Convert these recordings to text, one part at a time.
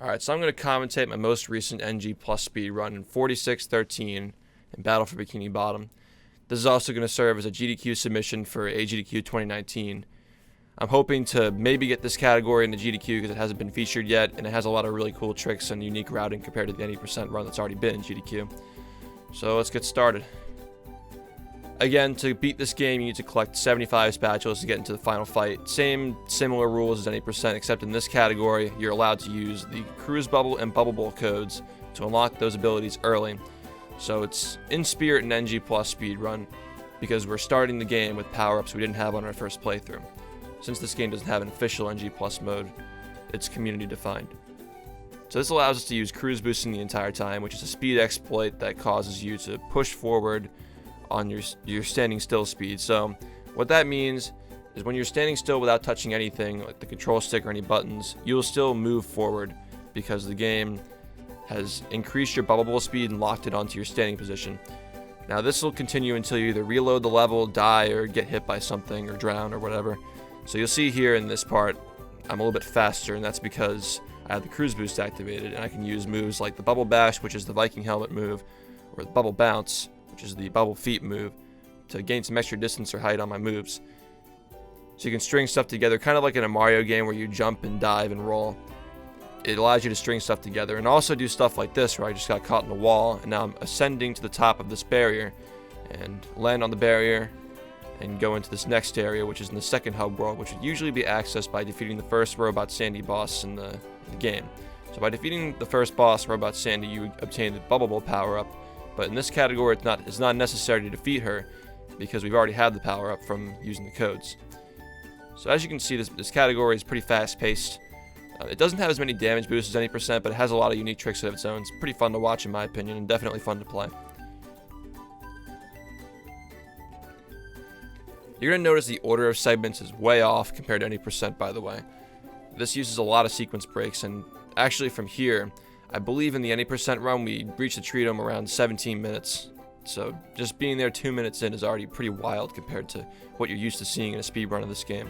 Alright, so I'm going to commentate my most recent NG Plus speed run in 46:13 in Battle for Bikini Bottom. This is also going to serve as a GDQ submission for AGDQ 2019. I'm hoping to maybe get this category in the GDQ because it hasn't been featured yet, and it has a lot of really cool tricks and unique routing compared to the 90% run that's already been in GDQ. So let's get started. Again, to beat this game, you need to collect 75 spatulas to get into the final fight. Similar rules as any percent, except in this category, you're allowed to use the Cruise Bubble and Bubble Bowl codes to unlock those abilities early. So it's in spirit an NG Plus speedrun, because we're starting the game with power-ups we didn't have on our first playthrough. Since this game doesn't have an official NG Plus mode, it's community defined. So this allows us to use cruise boosting the entire time, which is a speed exploit that causes you to push forward on your standing still speed. So what that means is when you're standing still without touching anything like the control stick or any buttons, you'll still move forward because the game has increased your bubble bowl speed and locked it onto your standing position. Now this will continue until you either reload the level, die, or get hit by something or drown or whatever. So you'll see here in this part I'm a little bit faster, and that's because I have the cruise boost activated and I can use moves like the bubble bash, which is the Viking helmet move, or the bubble bounce, which is the bubble feet move, to gain some extra distance or height on my moves. So you can string stuff together, kind of like in a Mario game where you jump and dive and roll. It allows you to string stuff together and also do stuff like this where I just got caught in a wall and now I'm ascending to the top of this barrier and land on the barrier and go into this next area, which is in the second hub world, which would usually be accessed by defeating the first Robot Sandy boss in the game. So by defeating the first boss, Robot Sandy, you obtain the Bubble Bowl power-up. But in this category, it's not necessary to defeat her because we've already had the power up from using the codes. So as you can see, this category is pretty fast-paced. It doesn't have as many damage boosts as any percent, but it has a lot of unique tricks of its own. It's pretty fun to watch in my opinion, and definitely fun to play. You're going to notice the order of segments is way off compared to any percent, by the way. This uses a lot of sequence breaks, and actually from here, I believe in the any percent run, we reached the Treatum around 17 minutes. So just being there 2 minutes in is already pretty wild compared to what you're used to seeing in a speed run of this game.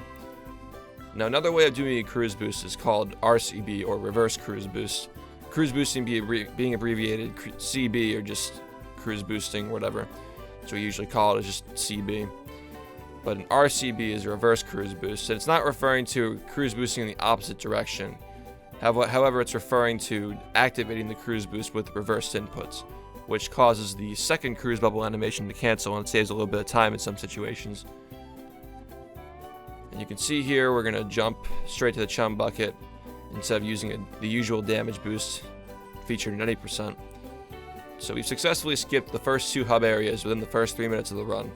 Now another way of doing a cruise boost is called RCB, or reverse cruise boost. Cruise boosting being abbreviated CB, or just cruise boosting, whatever. So we usually call it as just CB. But an RCB is a reverse cruise boost, and it's not referring to cruise boosting in the opposite direction. However, it's referring to activating the cruise boost with reversed inputs, which causes the second cruise bubble animation to cancel, and it saves a little bit of time in some situations. And you can see here we're going to jump straight to the Chum Bucket instead of using the usual damage boost featured in 80%. So we've successfully skipped the first 2 hub areas within the first 3 minutes of the run.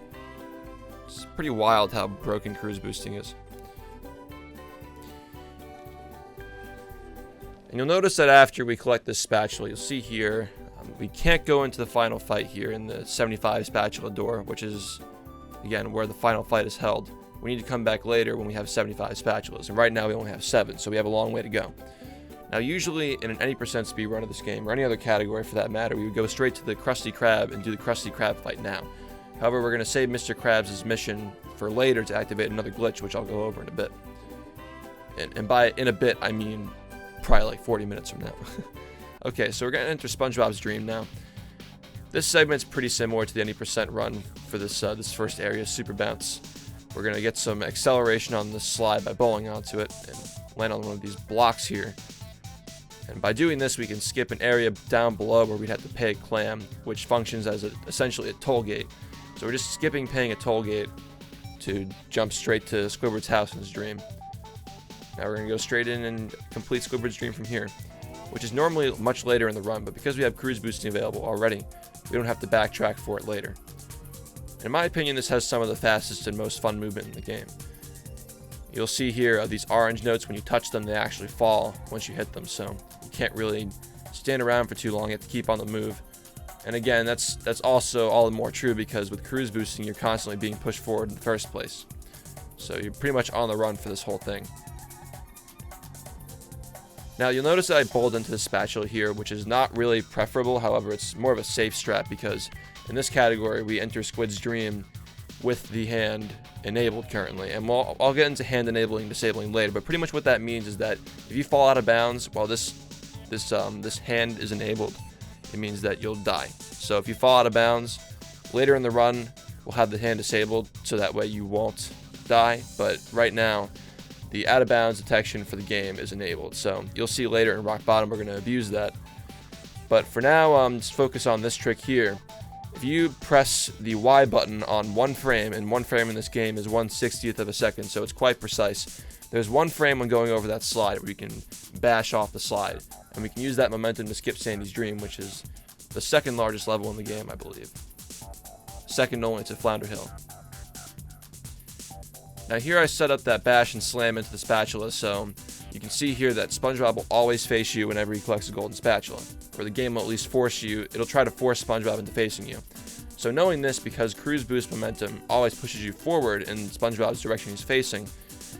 It's pretty wild how broken cruise boosting is. And you'll notice that after we collect this spatula, you'll see here, we can't go into the final fight here in the 75 spatula door, which is, again, where the final fight is held. We need to come back later when we have 75 spatulas, and right now we only have 7, so we have a long way to go. Now usually in an any percent speed run of this game, or any other category for that matter, we would go straight to the Krusty Krab and do the Krusty Krab fight now. However, we're going to save Mr. Krabs' mission for later to activate another glitch, which I'll go over in a bit. And by in a bit, I mean probably like 40 minutes from now. Okay, so we're going to enter SpongeBob's Dream now. This segment's pretty similar to the any percent run for this first area, Super Bounce. We're going to get some acceleration on this slide by bowling onto it and land on one of these blocks here. And by doing this, we can skip an area down below where we'd have to pay a clam, which functions as essentially a toll gate. So we're just skipping paying a toll gate to jump straight to Squidward's house in his dream. Now we're going to go straight in and complete Squidward's Dream from here, which is normally much later in the run, but because we have cruise boosting available already, we don't have to backtrack for it later. In my opinion, this has some of the fastest and most fun movement in the game. You'll see here these orange notes, when you touch them, they actually fall once you hit them, so you can't really stand around for too long, you have to keep on the move. And again, that's also all the more true because with cruise boosting, you're constantly being pushed forward in the first place. So you're pretty much on the run for this whole thing. Now you'll notice that I bowled into the spatula here, which is not really preferable. However, it's more of a safe strat because in this category we enter Squid's Dream with the hand enabled currently, and I'll get into hand enabling, disabling later, but pretty much what that means is that if you fall out of bounds while this this hand is enabled, it means that you'll die. So if you fall out of bounds, later in the run, we'll have the hand disabled so that way you won't die. But right now, the out of bounds detection for the game is enabled. So you'll see later in Rock Bottom we're going to abuse that. But for now, just focus on this trick here. If you press the Y button on one frame, and one frame in this game is 1/60th of a second, so it's quite precise. There's one frame when going over that slide where you can bash off the slide. And we can use that momentum to skip Sandy's Dream, which is the second largest level in the game, I believe. Second only to Flounder Hill. Now here I set up that bash and slam into the spatula, so you can see here that SpongeBob will always face you whenever he collects a golden spatula. Or the game will at least it'll try to force SpongeBob into facing you. So knowing this, because cruise boost momentum always pushes you forward in SpongeBob's direction he's facing,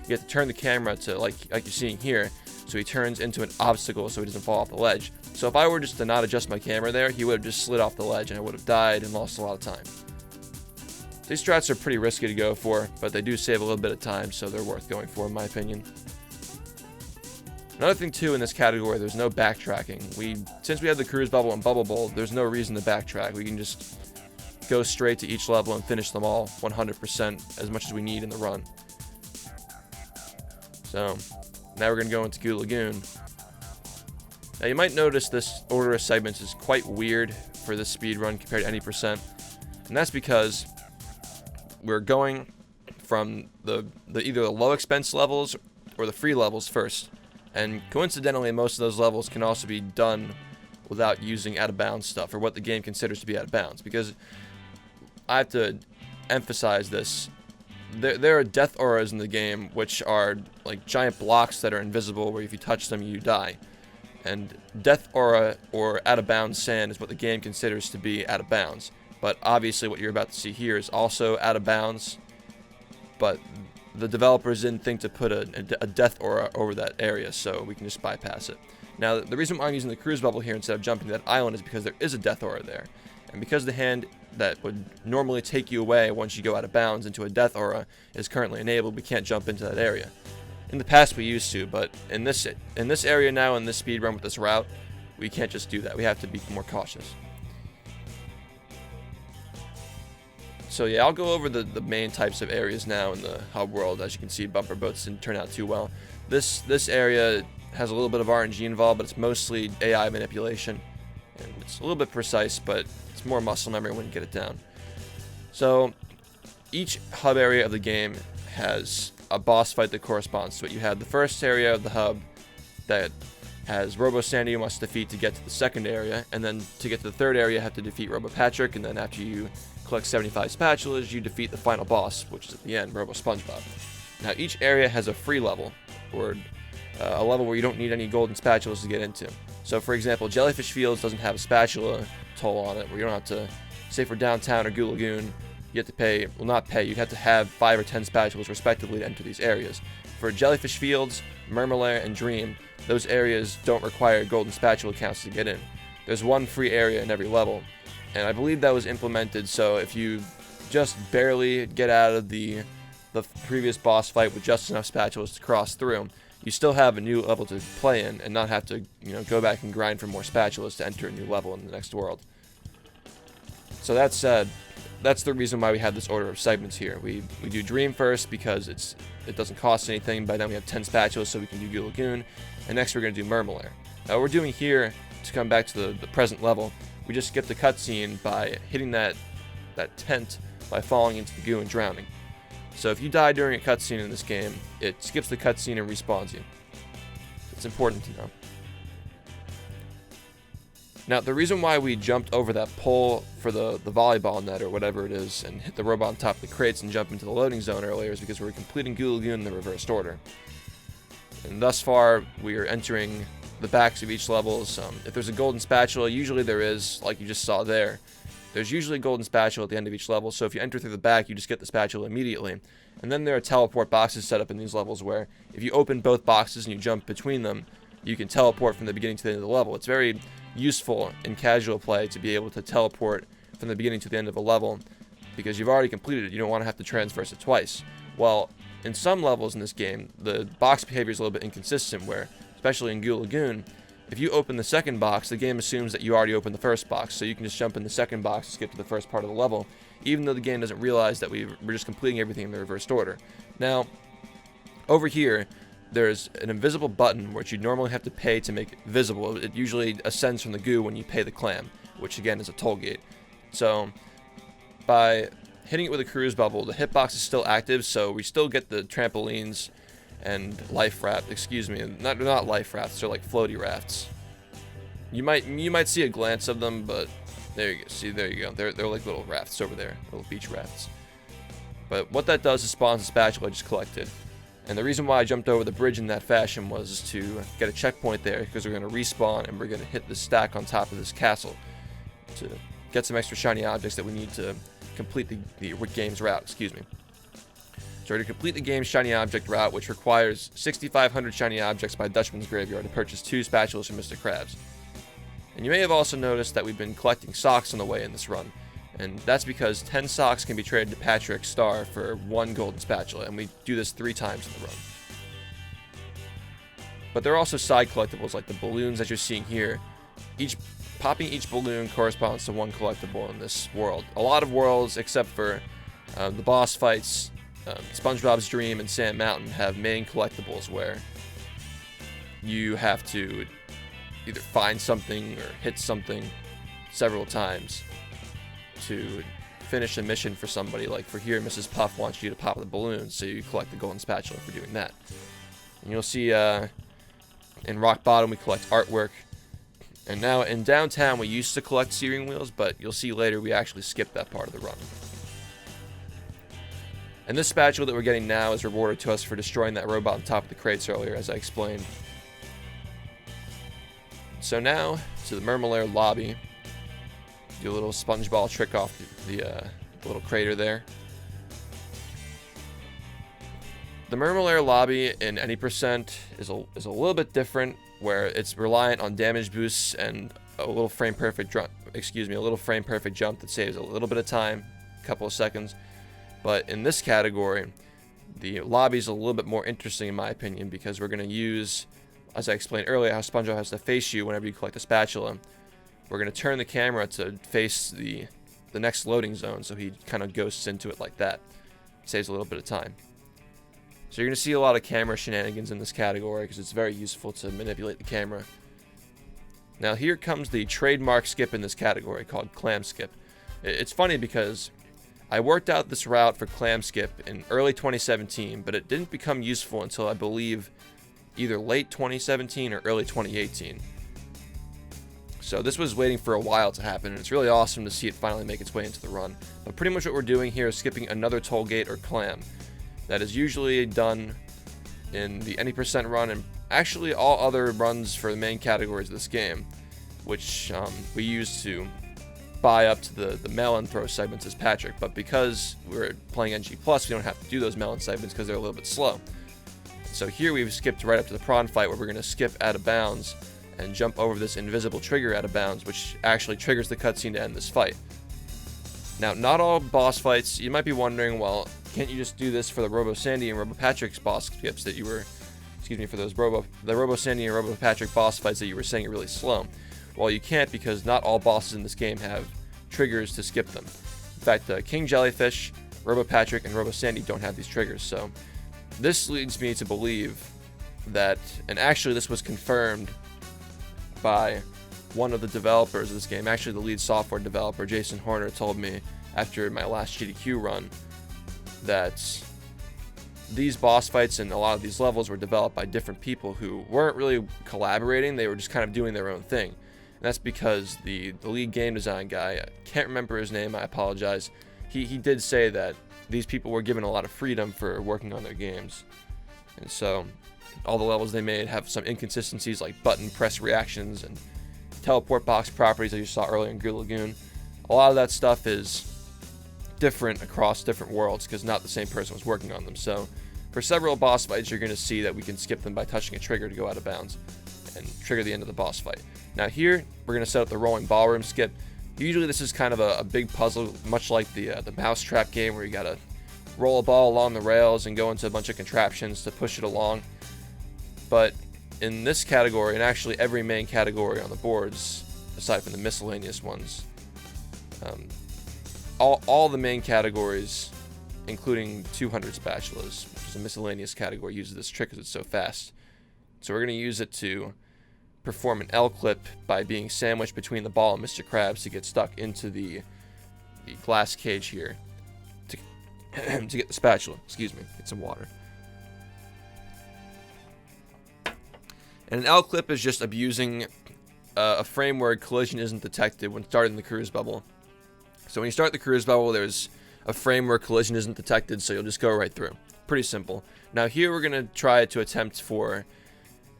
you have to turn the camera to, like you're seeing here, so he turns into an obstacle so he doesn't fall off the ledge. So if I were just to not adjust my camera there, he would have just slid off the ledge and I would have died and lost a lot of time. These strats are pretty risky to go for, but they do save a little bit of time, so they're worth going for in my opinion. Another thing too in this category, there's no backtracking. Since we have the cruise bubble and bubble bowl, there's no reason to backtrack. We can just go straight to each level and finish them all 100% as much as we need in the run. So now we're going to go into Goo Lagoon. Now you might notice this order of segments is quite weird for this speed run compared to any percent, and that's because we're going from either the low expense levels or the free levels first. And coincidentally, most of those levels can also be done without using out of bounds stuff, or what the game considers to be out of bounds. Because I have to emphasize this. There are death auras in the game, which are like giant blocks that are invisible, where if you touch them, you die. And death aura or out of bounds sand is what the game considers to be out of bounds. But obviously what you're about to see here is also out of bounds, but the developers didn't think to put a death aura over that area, so we can just bypass it. Now, the reason why I'm using the cruise bubble here instead of jumping to that island is because there is a death aura there. And because the hand that would normally take you away once you go out of bounds into a death aura is currently enabled, we can't jump into that area. In the past we used to, but in this area now, in this speed run with this route, we can't just do that. We have to be more cautious. So yeah, I'll go over the main types of areas now in the hub world. As you can see, bumper boats didn't turn out too well. This area has a little bit of RNG involved, but it's mostly AI manipulation. And it's a little bit precise, but it's more muscle memory when you get it down. So each hub area of the game has a boss fight that corresponds to it. You have the first area of the hub that has Robo Sandy you must defeat to get to the second area, and then to get to the third area you have to defeat Robo Patrick, and then after you collect 75 spatulas, you defeat the final boss, which is at the end, Robo SpongeBob. Now each area has a free level, or a level where you don't need any golden spatulas to get into. So for example, Jellyfish Fields doesn't have a spatula toll on it, where you don't have to, say for downtown or Goo Lagoon, you have to pay, well not pay, you'd have to have 5 or 10 spatulas respectively to enter these areas. For Jellyfish Fields, Mermalair, and Dream, those areas don't require golden spatula counts to get in. There's one free area in every level, and I believe that was implemented so if you just barely get out of the previous boss fight with just enough spatulas to cross through, you still have a new level to play in and not have to, go back and grind for more spatulas to enter a new level in the next world. So that said, that's the reason why we have this order of segments here. We do Dream first because it doesn't cost anything. By then we have 10 spatulas, so we can do Goo Lagoon. And next we're going to do Mermalair. Now what we're doing here, to come back to the present level, we just skip the cutscene by hitting that tent by falling into the goo and drowning. So if you die during a cutscene in this game, it skips the cutscene and respawns you. It's important to know. Now, the reason why we jumped over that pole for the volleyball net or whatever it is and hit the robot on top of the crates and jump into the loading zone earlier is because we were completing Goo Lagoon in the reversed order. And thus far, we are entering the backs of each level. If there's a golden spatula, usually there is, like you just saw there. There's usually a golden spatula at the end of each level, so if you enter through the back, you just get the spatula immediately. And then there are teleport boxes set up in these levels where if you open both boxes and you jump between them, you can teleport from the beginning to the end of the level. It's very useful in casual play to be able to teleport from the beginning to the end of a level because you've already completed it. You don't want to have to transverse it twice. Well, in some levels in this game, the box behavior is a little bit inconsistent where, especially in Goo Lagoon, if you open the second box, the game assumes that you already opened the first box, so you can just jump in the second box and skip to the first part of the level, even though the game doesn't realize that we're just completing everything in the reversed order. Now, over here, there's an invisible button which you normally have to pay to make it visible. It usually ascends from the goo when you pay the clam, which again is a toll gate. So by hitting it with a cruise bubble, the hitbox is still active, so we still get the trampolines and life raft. Excuse me, not life rafts. They're like floaty rafts. You might see a glance of them, but there you go. See, there you go. They're like little rafts over there, little beach rafts. But what that does is spawns the spatula I just collected. And the reason why I jumped over the bridge in that fashion was to get a checkpoint there, because we're going to respawn and we're going to hit the stack on top of this castle to get some extra shiny objects that we need to complete the game's route. Excuse me. So to complete the game's shiny object route, which requires 6,500 shiny objects by Dutchman's graveyard to purchase 2 spatulas from Mr. Krabs. And you may have also noticed that we've been collecting socks on the way in this run. And that's because 10 socks can be traded to Patrick Star for 1 golden spatula, and we do this 3 times in the run. But there are also side collectibles like the balloons that you're seeing here. Popping each balloon corresponds to 1 collectible in this world. A lot of worlds, except for the boss fights, SpongeBob's Dream and Sand Mountain, have main collectibles where you have to either find something or hit something several times to finish a mission for somebody. Like for here, Mrs. Puff wants you to pop the balloon, so you collect the golden spatula for doing that. And you'll see in Rock Bottom we collect artwork. And now in Downtown we used to collect steering wheels, but you'll see later we actually skipped that part of the run. And this spatula that we're getting now is rewarded to us for destroying that robot on top of the crates earlier, as I explained. So now to the Mermalair lobby. Do a little SpongeBob trick off the little crater there. The Mermalair lobby in any percent is a little bit different, where it's reliant on damage boosts and a little frame perfect jump that saves a little bit of time, a couple of seconds. But in this category, the lobby is a little bit more interesting in my opinion, because we're going to use, as I explained earlier, how SpongeBob has to face you whenever you collect a spatula. We're going to turn the camera to face the next loading zone, so he kind of ghosts into it like that. Saves a little bit of time. So you're going to see a lot of camera shenanigans in this category, because it's very useful to manipulate the camera. Now here comes the trademark skip in this category, called Clam Skip. It's funny because I worked out this route for Clam Skip in early 2017, but it didn't become useful until I believe either late 2017 or early 2018. So this was waiting for a while to happen, and it's really awesome to see it finally make its way into the run. But pretty much what we're doing here is skipping another toll gate or clam. That is usually done in the any percent run, and actually all other runs for the main categories of this game, which we use to buy up to the melon throw segments as Patrick. But because we're playing NG+, we don't have to do those melon segments because they're a little bit slow. So here we've skipped right up to the prawn fight, where we're going to skip out of bounds and jump over this invisible trigger out of bounds, which actually triggers the cutscene to end this fight. Now, not all boss fights, you might be wondering, well, can't you just do this for the Robo Sandy and Robo Patrick's boss skips that you were, for the Robo Sandy and Robo Patrick boss fights that you were saying are really slow? Well, you can't, because not all bosses in this game have triggers to skip them. In fact, King Jellyfish, Robo Patrick, and Robo Sandy don't have these triggers, so this leads me to believe that, and actually this was confirmed by one of the developers of this game, actually the lead software developer, Jason Horner, told me after my last GDQ run that these boss fights and a lot of these levels were developed by different people who weren't really collaborating, they were just kind of doing their own thing. And that's because the lead game design guy, I can't remember his name, I apologize, he did say that these people were given a lot of freedom for working on their games. And so all the levels they made have some inconsistencies, like button press reactions and teleport box properties that you saw earlier in Goo Lagoon. A lot of that stuff is different across different worlds because not the same person was working on them. So for several boss fights, you're going to see that we can skip them by touching a trigger to go out of bounds and trigger the end of the boss fight. Now here, we're going to set up the rolling ballroom skip. Usually this is kind of a big puzzle, much like the mousetrap game, where you got to roll a ball along the rails and go into a bunch of contraptions to push it along. But in this category, and actually every main category on the boards, aside from the miscellaneous ones, all the main categories, including 200 spatulas, which is a miscellaneous category, uses this trick because it's so fast. So we're going to use it to perform an L clip by being sandwiched between the ball and Mr. Krabs to get stuck into the glass cage here to to get the spatula. Excuse me, get some water. And an L clip is just abusing a frame where collision isn't detected when starting the cruise bubble. So when you start the cruise bubble, there's a frame where collision isn't detected, so you'll just go right through. Pretty simple. Now here we're going to try to attempt for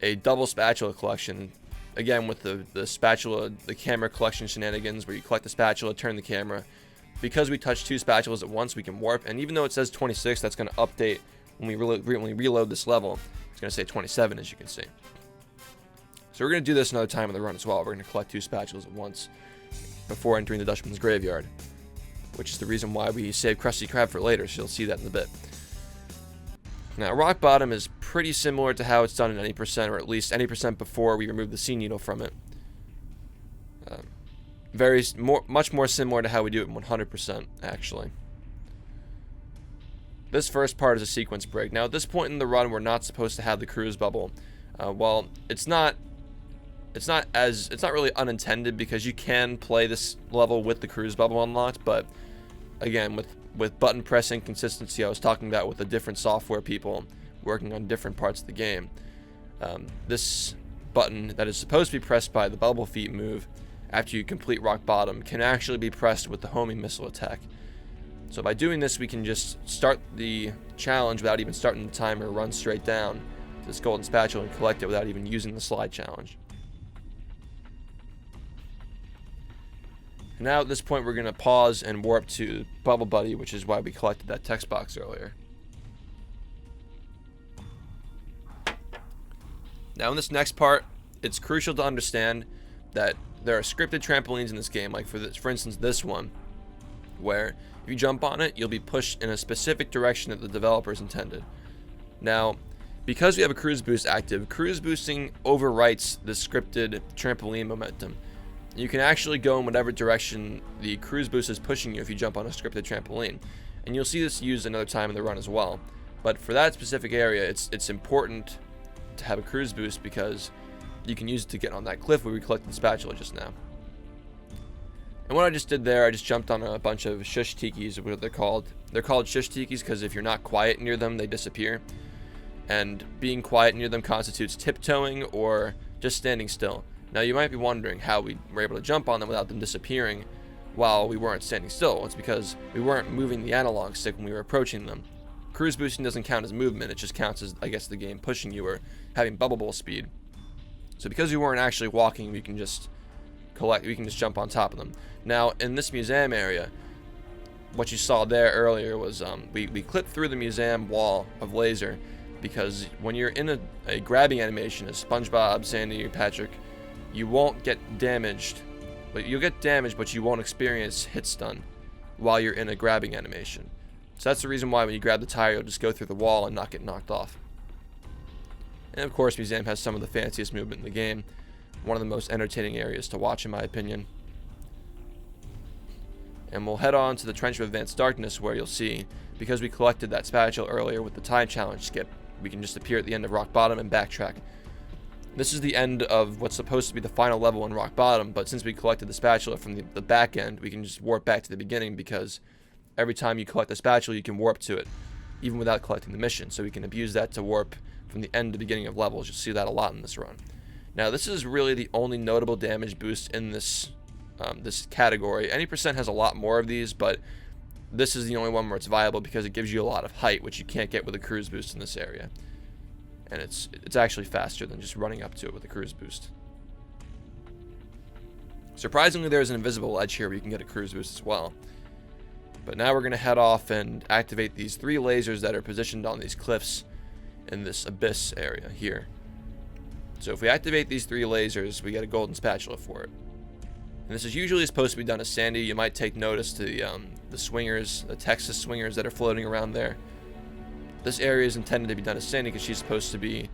a double spatula collection. Again, with the spatula, the camera collection shenanigans, where you collect the spatula, turn the camera. Because we touch 2 spatulas at once, we can warp. And even though it says 26, that's going to update when we reload this level. It's going to say 27, as you can see. So we're going to do this another time in the run as well. We're going to collect 2 spatulas at once before entering the Dutchman's graveyard, which is the reason why we save Krusty Krab for later, so you'll see that in a bit. Now, rock bottom is pretty similar to how it's done in any percent, or at least any percent before we remove the sea needle from it. Much more similar to how we do it in 100%, actually. This first part is a sequence break. Now, at this point in the run, we're not supposed to have the cruise bubble. Well, it's not really unintended, because you can play this level with the cruise bubble unlocked, but again, with button pressing consistency I was talking about with the different software people working on different parts of the game, this button that is supposed to be pressed by the bubble feet move after you complete rock bottom can actually be pressed with the homing missile attack. So by doing this, we can just start the challenge without even starting the timer, run straight down to this golden spatula and collect it without even using the slide challenge. Now at this point, we're going to pause and warp to Bubble Buddy, which is why we collected that text box earlier. Now in this next part, it's crucial to understand that there are scripted trampolines in this game, like for instance this one, where if you jump on it, you'll be pushed in a specific direction that the developers intended. Now, because we have a cruise boost active, cruise boosting overwrites the scripted trampoline momentum. You can actually go in whatever direction the cruise boost is pushing you if you jump on a scripted trampoline. And you'll see this used another time in the run as well. But for that specific area, it's important to have a cruise boost, because you can use it to get on that cliff where we collected the spatula just now. And what I just did there, I just jumped on a bunch of shush tikis, what they're called. They're called shush tikis because if you're not quiet near them, they disappear. And being quiet near them constitutes tiptoeing or just standing still. Now you might be wondering how we were able to jump on them without them disappearing while we weren't standing still. Well, it's because we weren't moving the analog stick when we were approaching them. Cruise boosting doesn't count as movement, it just counts as, I guess, the game pushing you or having bubble bowl speed. So because we weren't actually walking, we can just jump on top of them. Now in this museum area, what you saw there earlier was we clipped through the museum wall of laser, because when you're in a grabbing animation as SpongeBob, Sandy, Patrick, you won't get damaged. But you'll get damaged, but you won't experience hit stun while you're in a grabbing animation. So that's the reason why when you grab the tire, you'll just go through the wall and not get knocked off. And of course, museum has some of the fanciest movement in the game. One of the most entertaining areas to watch, in my opinion. And we'll head on to the Trench of Advanced Darkness, where you'll see, because we collected that spatula earlier with the time challenge skip, we can just appear at the end of rock bottom and backtrack. This is the end of what's supposed to be the final level in rock bottom, but since we collected the spatula from the back end, we can just warp back to the beginning, because every time you collect the spatula, you can warp to it, even without collecting the mission. So we can abuse that to warp from the end to beginning of levels. You'll see that a lot in this run. Now, this is really the only notable damage boost in this category. Any percent has a lot more of these, but this is the only one where it's viable because it gives you a lot of height, which you can't get with a cruise boost in this area. And it's actually faster than just running up to it with a cruise boost. Surprisingly, there's an invisible ledge here where you can get a cruise boost as well. But now we're going to head off and activate these 3 lasers that are positioned on these cliffs in this abyss area here. So if we activate these 3 lasers, we get a golden spatula for it. And this is usually supposed to be done as Sandy. You might take notice to the swingers, the Texas swingers that are floating around there. This area is intended to be done as Sandy because she's supposed to be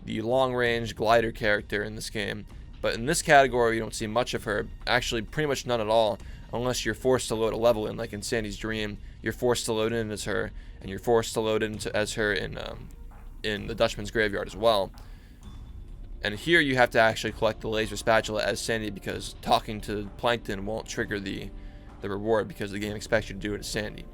the long-range glider character in this game. But in this category, you don't see much of her. Actually, pretty much none at all, unless you're forced to load a level in, like in Sandy's Dream. You're forced to load in as her, and you're forced to load in as her in the Dutchman's Graveyard as well. And here you have to actually collect the laser spatula as Sandy, because talking to Plankton won't trigger the reward, because the game expects you to do it as Sandy.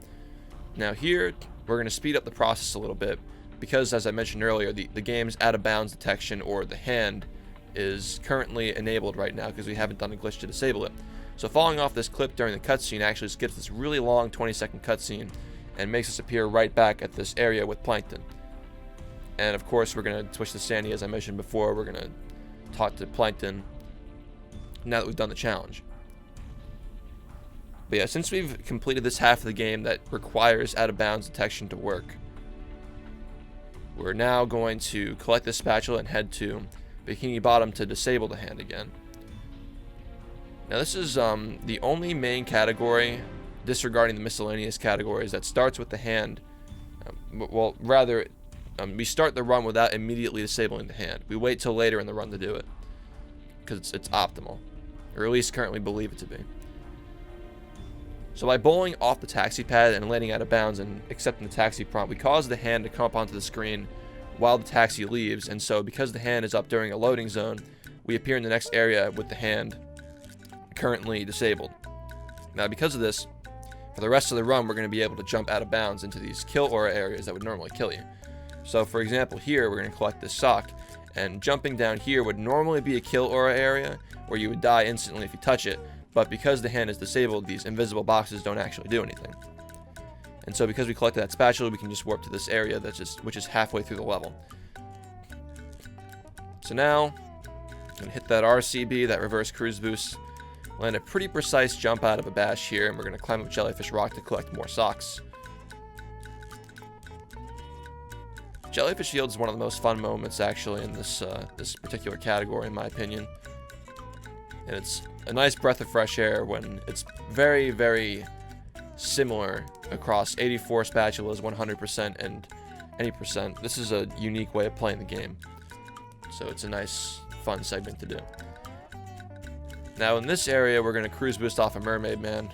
Now here, we're going to speed up the process a little bit, because as I mentioned earlier, the game's out of bounds detection, or the hand, is currently enabled right now because we haven't done a glitch to disable it. So following off this clip during the cutscene actually skips this really long 20-second cutscene and makes us appear right back at this area with Plankton. And of course we're going to switch to Sandy, as I mentioned before. We're going to talk to Plankton now that we've done the challenge. But yeah, since we've completed this half of the game that requires out of bounds detection to work, we're now going to collect this spatula and head to Bikini Bottom to disable the hand again. Now this is the only main category, disregarding the miscellaneous categories, that starts with the hand. Well, rather, we start the run without immediately disabling the hand. We wait till later in the run to do it, because it's optimal, or at least currently believe it to be. So by bowling off the taxi pad and landing out of bounds and accepting the taxi prompt, we cause the hand to come up onto the screen while the taxi leaves, and so because the hand is up during a loading zone, we appear in the next area with the hand currently disabled. Now because of this, for the rest of the run, we're going to be able to jump out of bounds into these kill aura areas that would normally kill you. So for example, here we're going to collect this sock, and jumping down here would normally be a kill aura area where you would die instantly if you touch it, but because the hand is disabled, these invisible boxes don't actually do anything. And so because we collected that spatula, we can just warp to this area which is halfway through the level. So now, I'm going to hit that RCB, that reverse cruise boost, land a pretty precise jump out of a bash here, and we're going to climb up Jellyfish Rock to collect more socks. Jellyfish Fields is one of the most fun moments actually in this particular category, in my opinion. And it's a nice breath of fresh air when it's very, very similar across 84 spatulas, 100%, and any percent. This is a unique way of playing the game, so it's a nice, fun segment to do. Now in this area, we're going to cruise boost off a Mermaid Man,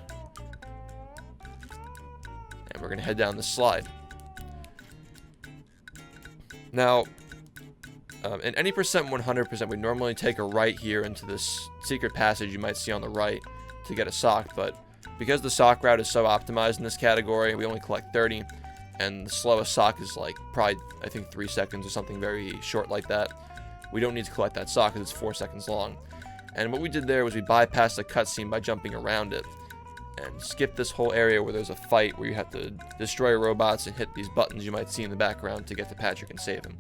and we're going to head down this slide. Now, in any percent 100%, we normally take a right here into this secret passage you might see on the right to get a sock, but because the sock route is so optimized in this category, we only collect 30, and the slowest sock is like probably, I think, 3 seconds or something very short like that. We don't need to collect that sock because it's 4 seconds long. And what we did there was we bypassed the cutscene by jumping around it and skipped this whole area where there's a fight where you have to destroy robots and hit these buttons you might see in the background to get to Patrick and save him.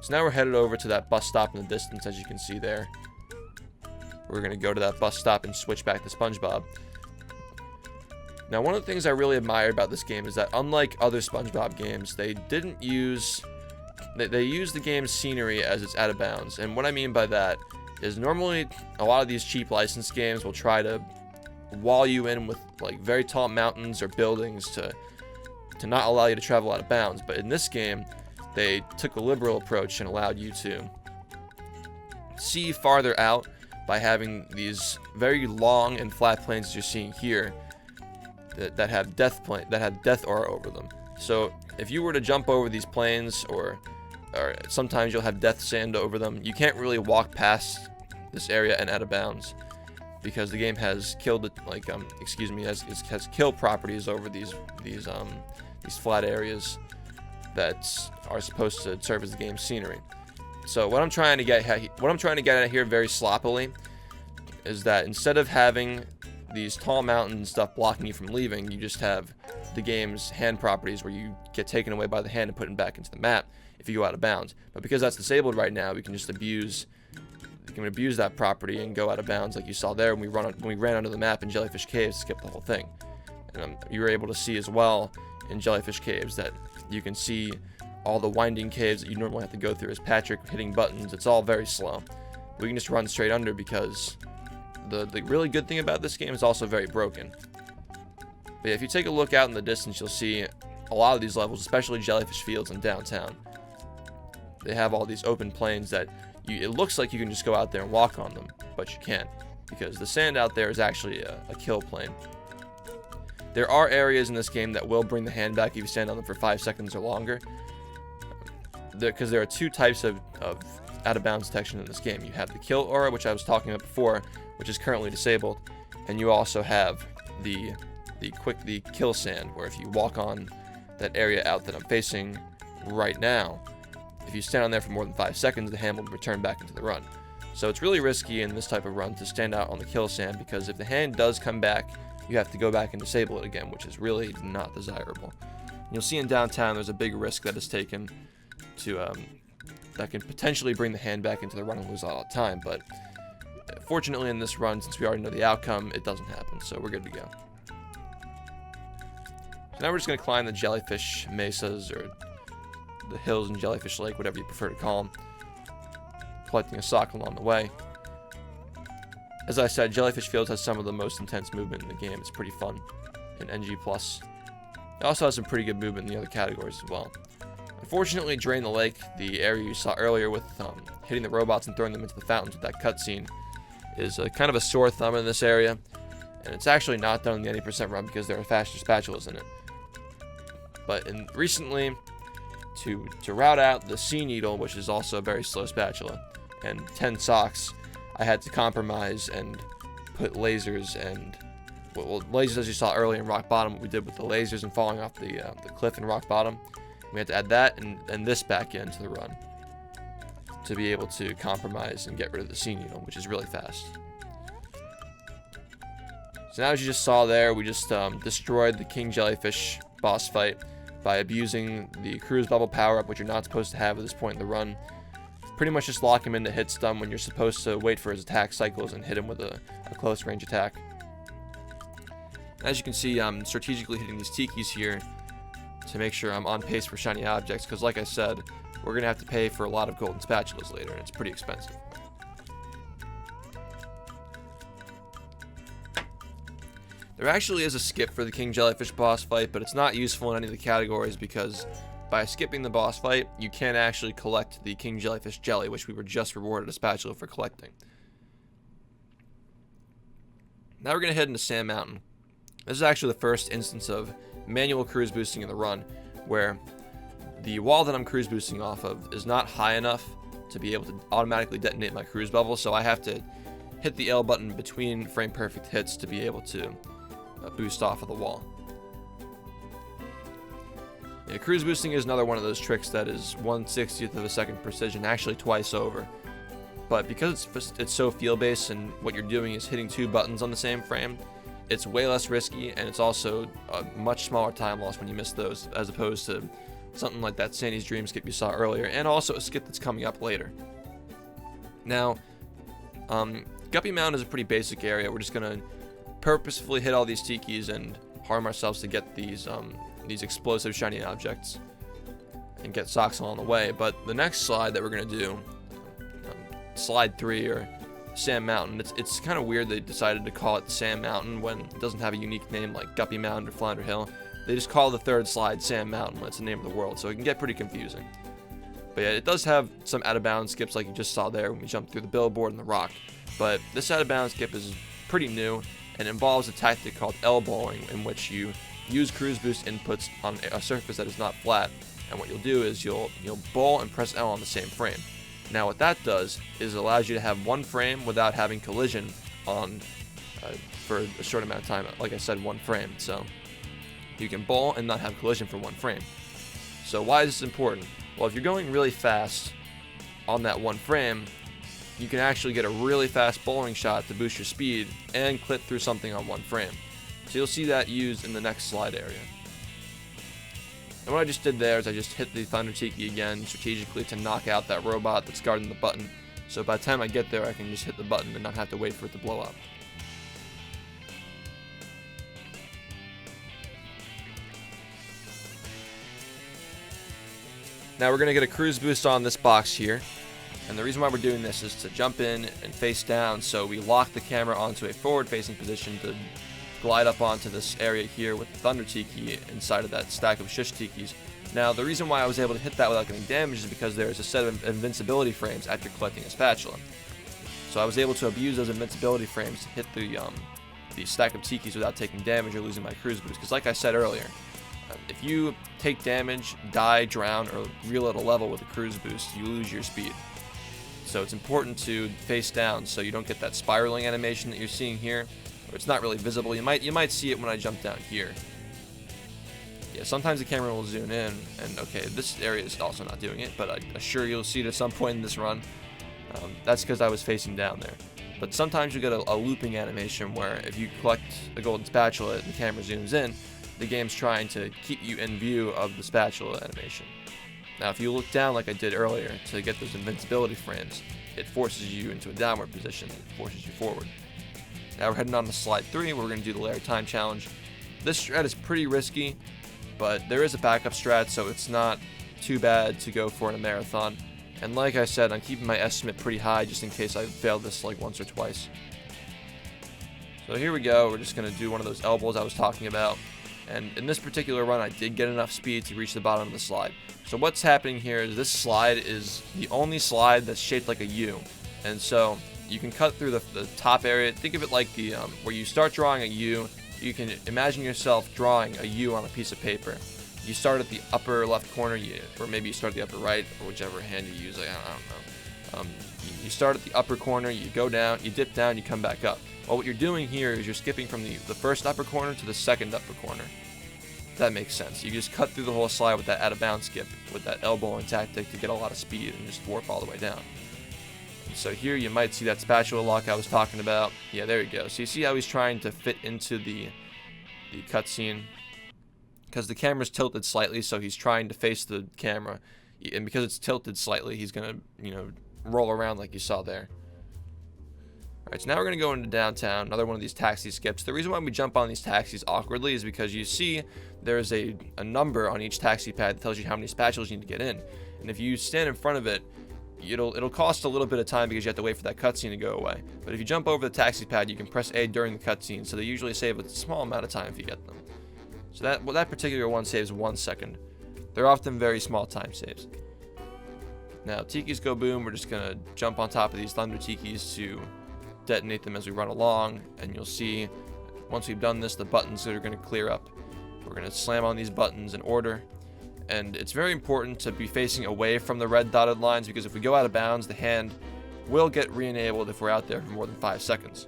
So now we're headed over to that bus stop in the distance, as you can see there. We're going to go to that bus stop and switch back to SpongeBob. Now, one of the things I really admire about this game is that unlike other SpongeBob games, they didn't use... They use the game's scenery as it's out of bounds. And what I mean by that is normally a lot of these cheap licensed games will try to wall you in with like very tall mountains or buildings to not allow you to travel out of bounds. But in this game, they took a liberal approach and allowed you to see farther out by having these very long and flat plains you're seeing here that have death aura over them. So if you were to jump over these plains, or sometimes you'll have death sand over them, you can't really walk past this area and out of bounds because the game has killed has kill properties over these flat areas that are supposed to serve as the game's scenery. So what I'm trying to get at here very sloppily is that instead of having these tall mountains and stuff blocking you from leaving, you just have the game's hand properties where you get taken away by the hand and put back into the map if you go out of bounds. But because that's disabled right now, we can just abuse that property and go out of bounds like you saw there when we ran onto the map in Jellyfish Caves, skip the whole thing. And you were able to see as well in Jellyfish Caves that you can see all the winding caves that you normally have to go through as Patrick hitting buttons. It's all very slow. We can just run straight under because the really good thing about this game is also very broken. But yeah, if you take a look out in the distance, you'll see a lot of these levels, especially Jellyfish Fields and downtown. they have all these open plains that it looks like you can just go out there and walk on them, but you can't, because the sand out there is actually a kill plane. There are areas in this game that will bring the hand back if you stand on them for 5 seconds or longer, because there are two types of out of bounds detection in this game. You have the kill aura, which I was talking about before, which is currently disabled, and you also have the kill sand, where if you walk on that area out that I'm facing right now, if you stand on there for more than 5 seconds, the hand will return back into the run. So it's really risky in this type of run to stand out on the kill sand, because if the hand does come back, you have to go back and disable it again, which is really not desirable. You'll see in downtown there's a big risk that is taken to that can potentially bring the hand back into the run and lose a lot of time, but fortunately in this run, since we already know the outcome, it doesn't happen, so we're good to go. So now we're just going to climb the Jellyfish Mesas, or the hills in Jellyfish Lake, whatever you prefer to call them, collecting a sock along the way. As I said, Jellyfish Fields has some of the most intense movement in the game. It's pretty fun in NG+. It also has some pretty good movement in the other categories as well. Unfortunately, Drain the Lake, the area you saw earlier with hitting the robots and throwing them into the fountains with that cutscene, is kind of a sore thumb in this area, and it's actually not done in the 80% run because there are faster spatulas in it. But recently, to route out the Sea Needle, which is also a very slow spatula, and 10 socks, I had to compromise and put lasers and, well, lasers as you saw earlier in Rock Bottom, what we did with the lasers and falling off the cliff in Rock Bottom. We had to add that and this back into the run to be able to compromise and get rid of the Sea Needle, which is really fast. So now, as you just saw there, we just destroyed the King Jellyfish boss fight by abusing the Cruise Bubble power-up, which you're not supposed to have at this point in the run. Pretty much just lock him into hit stun when you're supposed to wait for his attack cycles and hit him with a close range attack. As you can see, I'm strategically hitting these tikis here to make sure I'm on pace for shiny objects, because like I said, we're going to have to pay for a lot of golden spatulas later, and it's pretty expensive. There actually is a skip for the King Jellyfish boss fight, but it's not useful in any of the categories, because by skipping the boss fight, you can't actually collect the King Jellyfish Jelly, which we were just rewarded a spatula for collecting. Now we're going to head into Sand Mountain. This is actually the first instance of manual cruise boosting in the run, where the wall that I'm cruise boosting off of is not high enough to be able to automatically detonate my cruise bubble, so I have to hit the L button between frame perfect hits to be able to boost off of the wall. Yeah, cruise boosting is another one of those tricks that is 1/60th of a second precision, actually twice over. But because it's so feel-based and what you're doing is hitting two buttons on the same frame, it's way less risky, and it's also a much smaller time loss when you miss those, as opposed to something like that Sandy's Dream skip you saw earlier, and also a skip that's coming up later. Now, Guppy Mountain is a pretty basic area. We're just going to purposefully hit all these tikis and harm ourselves to get these explosive shiny objects and get socks along the way. But the next slide that we're going to do, slide 3, or Sand Mountain, it's kind of weird they decided to call it Sand Mountain when it doesn't have a unique name like Guppy Mountain or Flounder Hill. They just call the third slide Sand Mountain when it's the name of the world, so it can get pretty confusing. But yeah, it does have some out-of-bounds skips like you just saw there when we jumped through the billboard and the rock. But this out-of-bounds skip is pretty new and involves a tactic called L-bowling, in which you use cruise boost inputs on a surface that is not flat, and what you'll do is you'll bowl and press L on the same frame. Now what that does is it allows you to have one frame without having collision on for a short amount of time. Like I said, one frame, so you can bowl and not have collision for one frame. So why is this important? Well, if you're going really fast on that one frame, you can actually get a really fast bowling shot to boost your speed and clip through something on one frame. So you'll see that used in the next slide area. And what I just did there is I just hit the Thunder Tiki again strategically to knock out that robot that's guarding the button. So by the time I get there, I can just hit the button and not have to wait for it to blow up. Now we're going to get a cruise boost on this box here. And the reason why we're doing this is to jump in and face down, so we lock the camera onto a forward-facing position to glide up onto this area here with the Thunder Tiki inside of that stack of Shish Tikis. Now, the reason why I was able to hit that without getting damaged is because there's a set of invincibility frames after collecting a spatula. So I was able to abuse those invincibility frames to hit the stack of tikis without taking damage or losing my cruise boost. Because like I said earlier, if you take damage, die, drown, or reel at a level with a cruise boost, you lose your speed. So it's important to face down so you don't get that spiraling animation that you're seeing here, or it's not really visible. You might see it when I jump down here. Yeah, sometimes the camera will zoom in, and okay, this area is also not doing it, but I'm sure you'll see it at some point in this run. That's because I was facing down there. But sometimes you get a looping animation where if you collect a golden spatula and the camera zooms in, the game's trying to keep you in view of the spatula animation. Now, if you look down like I did earlier to get those invincibility frames, it forces you into a downward position. It forces you forward. Now we're heading on to slide 3, where we're going to do the layer time challenge. This strat is pretty risky, but there is a backup strat, so it's not too bad to go for in a marathon. And like I said, I'm keeping my estimate pretty high just in case I failed this like once or twice. So here we go. We're just going to do one of those elbows I was talking about. And in this particular run, I did get enough speed to reach the bottom of the slide. So what's happening here is this slide is the only slide that's shaped like a U. And so you can cut through the top area. Think of it like the where you start drawing a U. You can imagine yourself drawing a U on a piece of paper. You start at the upper left corner, or maybe you start at the upper right, or whichever hand you use. I don't know. You start at the upper corner, you go down, you dip down, you come back up. Well, what you're doing here is you're skipping from the first upper corner to the second upper corner. If that makes sense. You just cut through the whole slide with that out of bounds skip, with that elbowing tactic to get a lot of speed and just warp all the way down. So here you might see that spatula lock I was talking about. Yeah, there you go. So you see how he's trying to fit into the cutscene, because the camera's tilted slightly, so he's trying to face the camera, and because it's tilted slightly, he's gonna roll around like you saw there. Alright, so now we're gonna go into downtown, another one of these taxi skips. The reason why we jump on these taxis awkwardly is because you see there's a number on each taxi pad that tells you how many spatulas you need to get in, and if you stand in front of it, it'll cost a little bit of time because you have to wait for that cutscene to go away. But if you jump over the taxi pad, you can press A during the cutscene, so they usually save a small amount of time if you get them. So that particular one saves 1 second. They're often very small time saves. Now, tikis go boom. We're just gonna jump on top of these thunder tikis to detonate them as we run along, and you'll see once we've done this, the buttons that are gonna clear up. We're gonna slam on these buttons in order. And it's very important to be facing away from the red dotted lines, because if we go out of bounds, the hand will get re-enabled if we're out there for more than 5 seconds.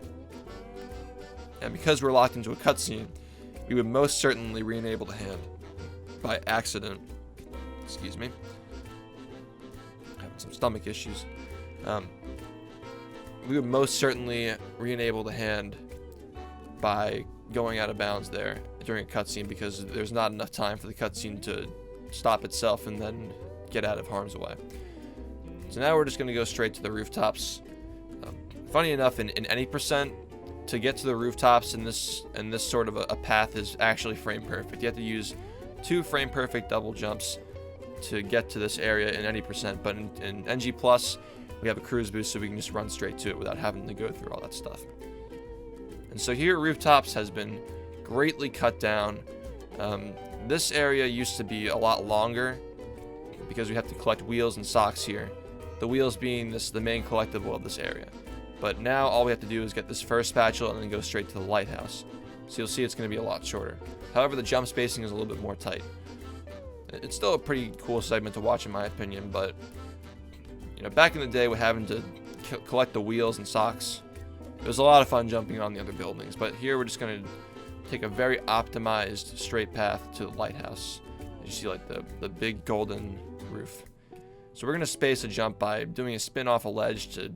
And because we're locked into a cutscene, we would most certainly re-enable the hand by accident. Excuse me. Having some stomach issues. We would most certainly re-enable the hand by going out of bounds there during a cutscene, because there's not enough time for the cutscene to stop itself and then get out of harm's way. So now we're just going to go straight to the rooftops. Funny enough, in any percent, to get to the rooftops in this sort of a path is actually frame perfect. You have to use 2 frame perfect double jumps to get to this area in any percent, but in NG Plus we have a cruise boost, so we can just run straight to it without having to go through all that stuff. And so here rooftops has been greatly cut down. This area used to be a lot longer because we have to collect wheels and socks here, the wheels being the main collectible of this area. But now all we have to do is get this first spatula and then go straight to the lighthouse. So you'll see it's going to be a lot shorter. However, the jump spacing is a little bit more tight. It's still a pretty cool segment to watch in my opinion, but back in the day with having to collect the wheels and socks, it was a lot of fun jumping on the other buildings. But here we're just going to take a very optimized straight path to the lighthouse. You see like the big golden roof. So we're going to space a jump by doing a spin off a ledge to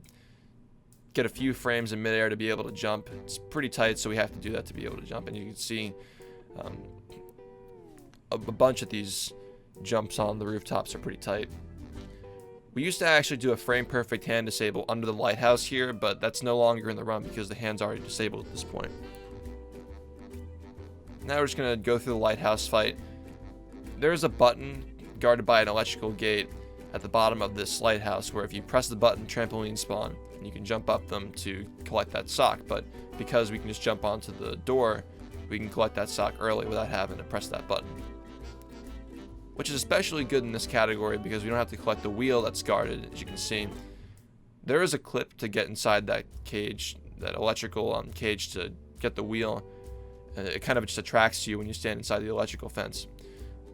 get a few frames in midair to be able to jump. It's pretty tight, so we have to do that to be able to jump. And you can see a bunch of these jumps on the rooftops are pretty tight. We used to actually do a frame perfect hand disable under the lighthouse here, but that's no longer in the run because the hand's already disabled at this point. Now we're just going to go through the lighthouse fight. There's a button guarded by an electrical gate at the bottom of this lighthouse where if you press the button, trampoline spawn, and you can jump up them to collect that sock. But because we can just jump onto the door, we can collect that sock early without having to press that button. which is especially good in this category because we don't have to collect the wheel that's guarded. As you can see, there is a clip to get inside that cage, that electrical cage, to get the wheel. It kind of just attracts you when you stand inside the electrical fence.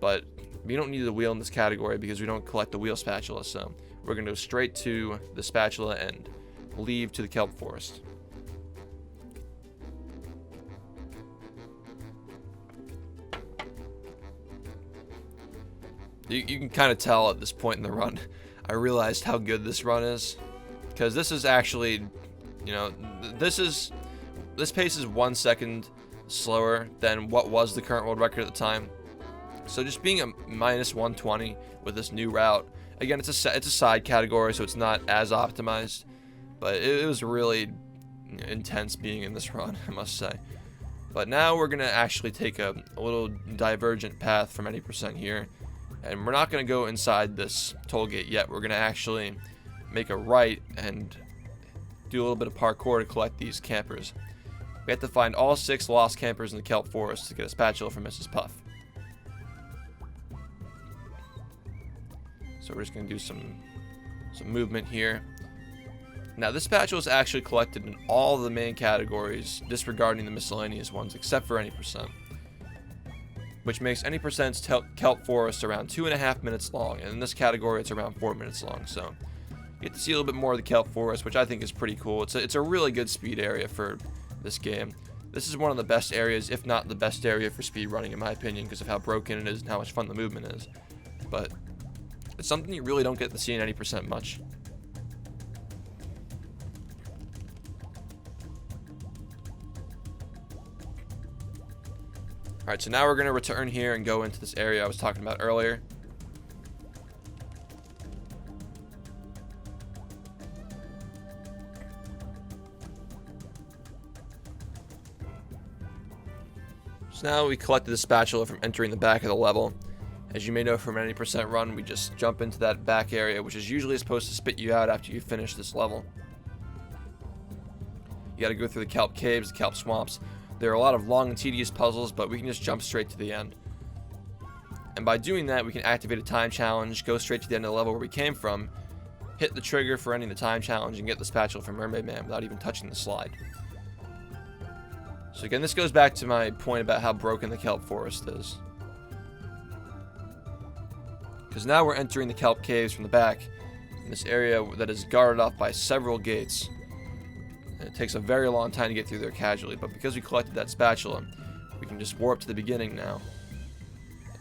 But we don't need the wheel in this category because we don't collect the wheel spatula, so we're going to go straight to the spatula and leave to the Kelp Forest. You can kind of tell at this point in the run, I realized how good this run is, because this is actually, you know, this pace is 1 second slower than what was the current world record at the time. So just being a minus 120 with this new route, again, it's a side category, so it's not as optimized, but it was really intense being in this run, I must say. But now we're gonna actually take a little divergent path from any percent here. And we're not going to go inside this toll gate yet. We're going to actually make a right and do a little bit of parkour to collect these campers. We have to find all 6 lost campers in the Kelp Forest to get a spatula from Mrs. Puff. So we're just going to do some movement here. Now this spatula is actually collected in all the main categories, disregarding the miscellaneous ones, except for any percent, which makes any percent's Kelp Forest around 2.5 minutes long, and in this category it's around 4 minutes long. So you get to see a little bit more of the Kelp Forest, which I think is pretty cool. It's a really good speed area for this game. This is one of the best areas, if not the best area for speed running in my opinion, because of how broken it is and how much fun the movement is. But it's something you really don't get to see in any percent much. Alright, so now we're going to return here and go into this area I was talking about earlier. So now we collected the spatula from entering the back of the level. As you may know from an 80% run, we just jump into that back area, which is usually supposed to spit you out after you finish this level. You got to go through the kelp caves, the kelp swamps. There are a lot of long and tedious puzzles, but we can just jump straight to the end. And by doing that, we can activate a time challenge, go straight to the end of the level where we came from, hit the trigger for ending the time challenge, and get the spatula from Mermaid Man without even touching the slide. So again, this goes back to my point about how broken the Kelp Forest is. Because now we're entering the kelp caves from the back, in this area that is guarded off by several gates. It takes a very long time to get through there casually, but because we collected that spatula, we can just warp to the beginning now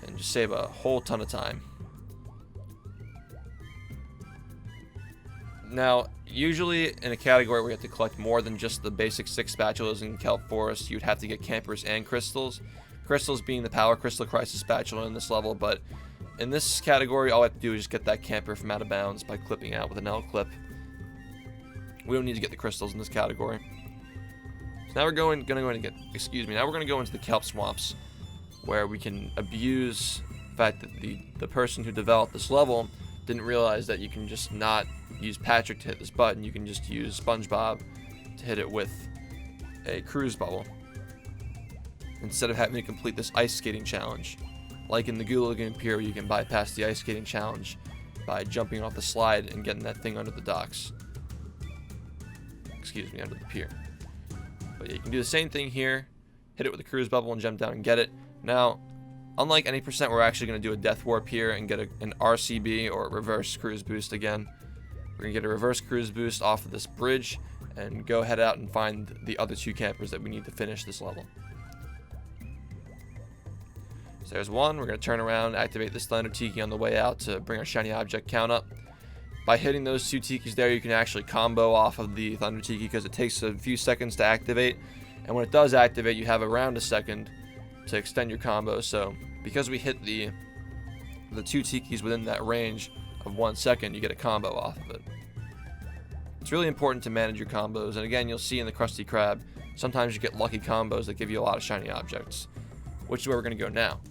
and just save a whole ton of time. Now, usually in a category where you have to collect more than just the basic 6 spatulas in Kelp Forest, you'd have to get campers and crystals. Crystals being the Power Crystal Crisis spatula in this level, but in this category, all I have to do is just get that camper from out of bounds by clipping out with an L clip. We don't need to get the crystals in this category. So now we're now we're going to go into the kelp swamps, where we can abuse the fact that the person who developed this level didn't realize that you can just not use Patrick to hit this button. You can just use SpongeBob to hit it with a cruise bubble, instead of having to complete this ice skating challenge. Like in the Goo Lagoon Pier, where you can bypass the ice skating challenge by jumping off the slide and getting that thing under the docks. Under the pier. But yeah, you can do the same thing here, hit it with a cruise bubble and jump down and get it. Now, unlike any percent, we're actually going to do a death warp here and get an RCB, or reverse cruise boost again. We're going to get a reverse cruise boost off of this bridge and go head out and find the other 2 campers that we need to finish this level. So there's one. We're going to turn around, activate this Thunder Tiki on the way out to bring our shiny object count up. By hitting those 2 tikis there, you can actually combo off of the Thunder Tiki, because it takes a few seconds to activate. And when it does activate, you have around a second to extend your combo. So because we hit the 2 tikis within that range of 1 second, you get a combo off of it. It's really important to manage your combos. And again, you'll see in the Krusty Krab, sometimes you get lucky combos that give you a lot of shiny objects, which is where we're going to go now.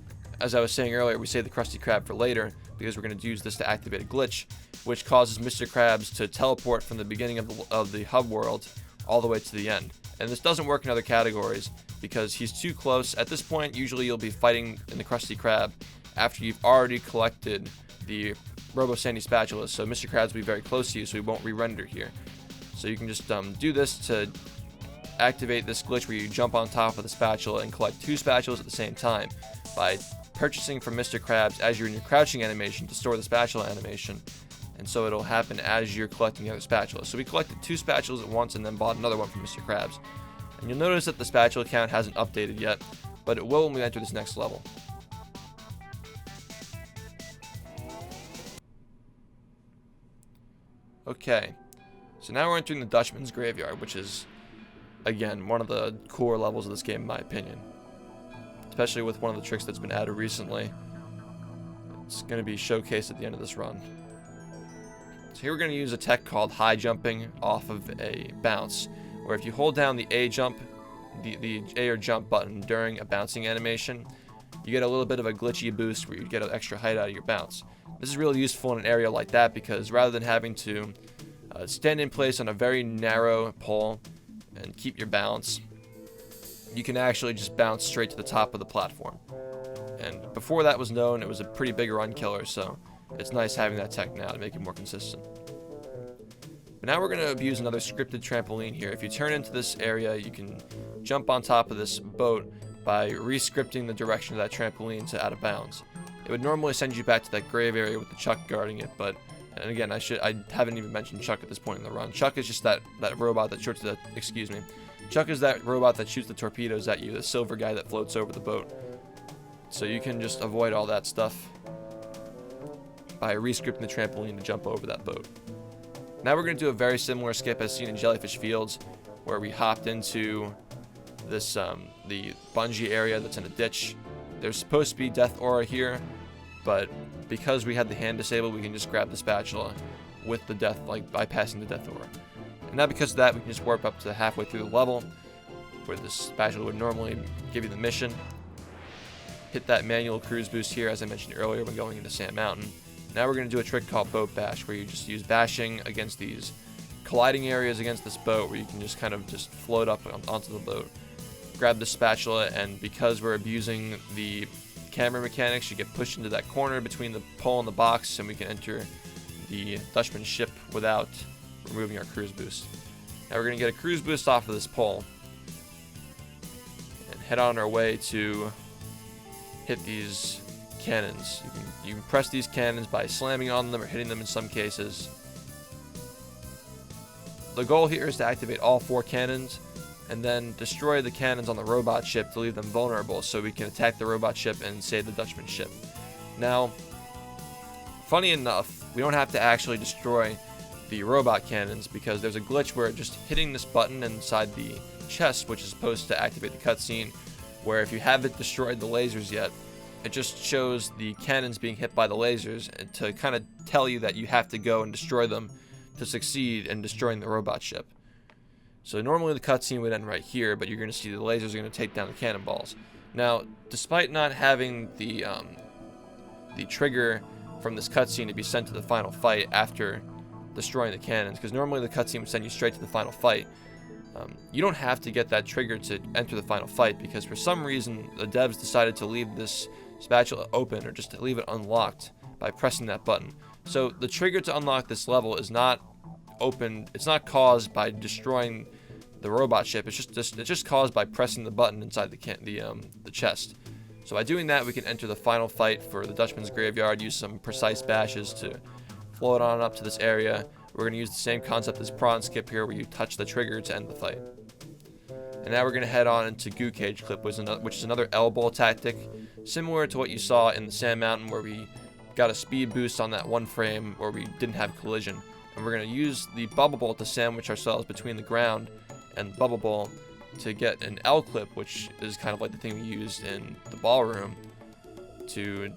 As I was saying earlier, we saved the Krusty Krab for later, because we're going to use this to activate a glitch, which causes Mr. Krabs to teleport from the beginning of the hub world all the way to the end. And this doesn't work in other categories, because he's too close. At this point, usually you'll be fighting in the Krusty Krab after you've already collected the Robo Sandy spatulas. So Mr. Krabs will be very close to you, so he won't re-render here. So you can just do this to activate this glitch where you jump on top of the spatula and collect 2 spatulas at the same time by purchasing from Mr. Krabs as you're in your crouching animation to store the spatula animation. And so it'll happen as you're collecting the other spatulas. So we collected 2 spatulas at once and then bought another one from Mr. Krabs. And you'll notice that the spatula count hasn't updated yet, but it will when we enter this next level. Okay, so now we're entering the Dutchman's graveyard, which is, again, one of the core levels of this game in my opinion. Especially with one of the tricks that's been added recently. It's going to be showcased at the end of this run. So here we're going to use a tech called high jumping off of a bounce, where if you hold down the A jump, the A or jump button during a bouncing animation, you get a little bit of a glitchy boost where you get an extra height out of your bounce. This is really useful in an area like that because rather than having to stand in place on a very narrow pole and keep your balance, you can actually just bounce straight to the top of the platform. And before that was known, it was a pretty big run killer, so it's nice having that tech now to make it more consistent. But now we're going to abuse another scripted trampoline here. If you turn into this area, you can jump on top of this boat by re-scripting the direction of that trampoline to out of bounds. It would normally send you back to that grave area with the Chuck guarding it, but, and again, I haven't even mentioned Chuck at this point in the run. Chuck is just that robot that shoots the, Chuck is that robot that shoots the torpedoes at you, the silver guy that floats over the boat. So you can just avoid all that stuff by re-scripting the trampoline to jump over that boat. Now we're going to do a very similar skip as seen in Jellyfish Fields, where we hopped into this the bungee area that's in a ditch. There's supposed to be death aura here, but because we had the hand disabled, we can just grab the spatula with the death, like bypassing the death aura. And now because of that, we can just warp up to halfway through the level, where the spatula would normally give you the mission. Hit that manual cruise boost here, as I mentioned earlier, when going into Sand Mountain. Now we're going to do a trick called boat bash, where you just use bashing against these colliding areas against this boat, where you can just kind of just float up onto the boat. Grab the spatula, and because we're abusing the camera mechanics, you get pushed into that corner between the pole and the box, and we can enter the Dutchman ship without removing our cruise boost. Now we're going to get a cruise boost off of this pole and head on our way to hit these cannons. You can press these cannons by slamming on them or hitting them in some cases. The goal here is to activate all 4 cannons and then destroy the cannons on the robot ship to leave them vulnerable so we can attack the robot ship and save the Dutchman ship. Now, funny enough, we don't have to actually destroy the robot cannons because there's a glitch where just hitting this button inside the chest, which is supposed to activate the cutscene, where if you haven't destroyed the lasers yet, it just shows the cannons being hit by the lasers and to kind of tell you that you have to go and destroy them to succeed in destroying the robot ship. So normally the cutscene would end right here, but you're going to see the lasers are going to take down the cannonballs. Now, despite not having the trigger from this cutscene to be sent to the final fight after destroying the cannons, because normally the cutscene would send you straight to the final fight, you don't have to get that trigger to enter the final fight, because for some reason the devs decided to leave this spatula open or just to leave it unlocked by pressing that button. So the trigger to unlock this level is not opened, it's not caused by destroying the robot ship, it's just caused by pressing the button inside the chest. So by doing that, we can enter the final fight for the Dutchman's graveyard, use some precise bashes to float on up to this area. We're going to use the same concept as prawn skip here, where you touch the trigger to end the fight. And now we're going to head on into Goo Cage Clip, which is another L-bowl tactic, similar to what you saw in the Sand Mountain, where we got a speed boost on that one frame where we didn't have collision. And we're going to use the bubble bowl to sandwich ourselves between the ground and the bubble bowl to get an L clip, which is kind of like the thing we used in the ballroom to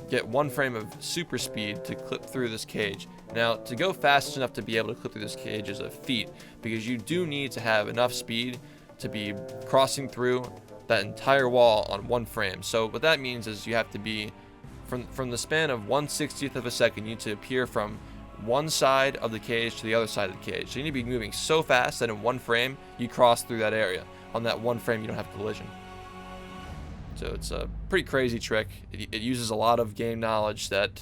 get one frame of super speed to clip through this cage. Now, to go fast enough to be able to clip through this cage is a feat, because you do need to have enough speed to be crossing through that entire wall on one frame. So what that means is you have to be, from the span of 1/60th of a second, you need to appear from one side of the cage to the other side of the cage. So you need to be moving so fast that in one frame, you cross through that area. On that one frame, you don't have collision. So it's a pretty crazy trick. It uses a lot of game knowledge that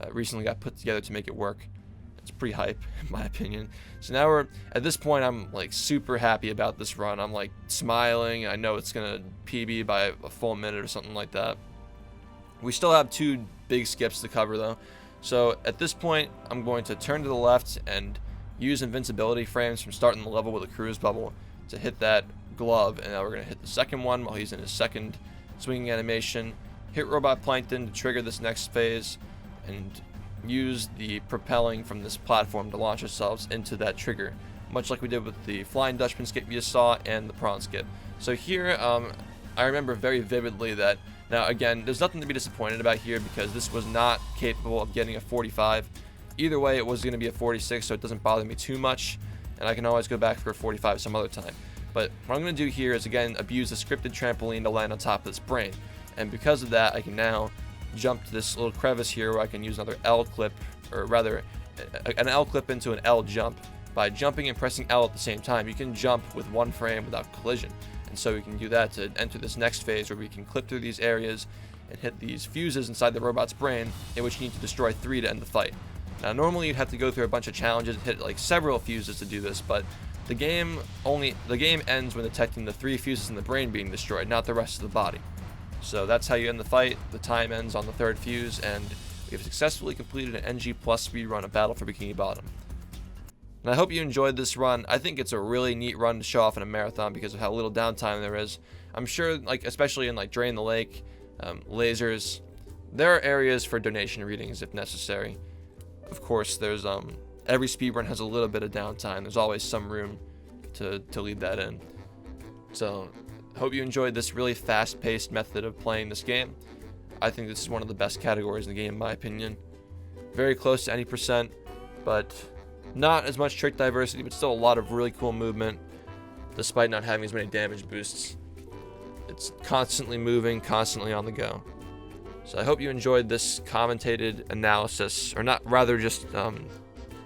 recently got put together to make it work. It's pretty hype, in my opinion. So now we're at this point. I'm like super happy about this run. I'm like smiling. I know it's gonna PB by a full minute or something like that. We still have 2 big skips to cover though. So at this point, I'm going to turn to the left and use invincibility frames from starting the level with a cruise bubble to hit that glove, and now we're gonna hit the second one while he's in his second swinging animation. Hit Robot Plankton to trigger this next phase, and use the propelling from this platform to launch ourselves into that trigger, much like we did with the Flying Dutchman skip you just saw and the Prawn skip. So here, I remember very vividly that, now again, there's nothing to be disappointed about here because this was not capable of getting a 45. Either way, it was going to be a 46, so it doesn't bother me too much, and I can always go back for a 45 some other time. But what I'm going to do here is, again, abuse the scripted trampoline to land on top of this brain, and because of that, I can now jump to this little crevice here where I can use another L clip, or rather an L clip into an L jump. By jumping and pressing L at the same time, you can jump with one frame without collision, and so we can do that to enter this next phase where we can clip through these areas and hit these fuses inside the robot's brain, in which you need to destroy 3 to end the fight. Now normally you'd have to go through a bunch of challenges and hit like several fuses to do this, but the game ends when detecting the 3 fuses in the brain being destroyed, not the rest of the body. So that's how you end the fight. The time ends on the 3rd fuse, and we have successfully completed an NG Plus speedrun of Battle for Bikini Bottom. And I hope you enjoyed this run. I think it's a really neat run to show off in a marathon because of how little downtime there is. I'm sure, like especially in like Drain the Lake, lasers, there are areas for donation readings if necessary. Of course, there's every speedrun has a little bit of downtime. There's always some room to leave that in. So hope you enjoyed this really fast-paced method of playing this game. I think this is one of the best categories in the game, in my opinion. Very close to any percent, but not as much trick diversity, but still a lot of really cool movement, despite not having as many damage boosts. It's constantly moving, constantly on the go. So I hope you enjoyed this commentated analysis, or not, rather just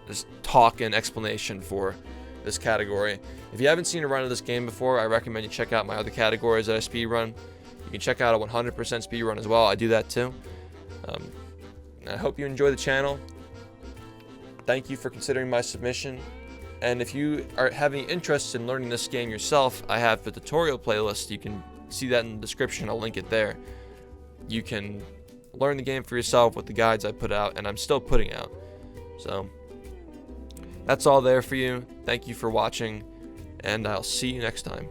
this talk and explanation for this category. If you haven't seen a run of this game before, I recommend you check out my other categories that I speedrun. You can check out a 100% speedrun as well. I do that too. I hope you enjoy the channel. Thank you for considering my submission. And if you have any interest in learning this game yourself, I have the tutorial playlist. You can see that in the description. I'll link it there. You can learn the game for yourself with the guides I put out, and I'm still putting out. So that's all there for you. Thank you for watching, and I'll see you next time.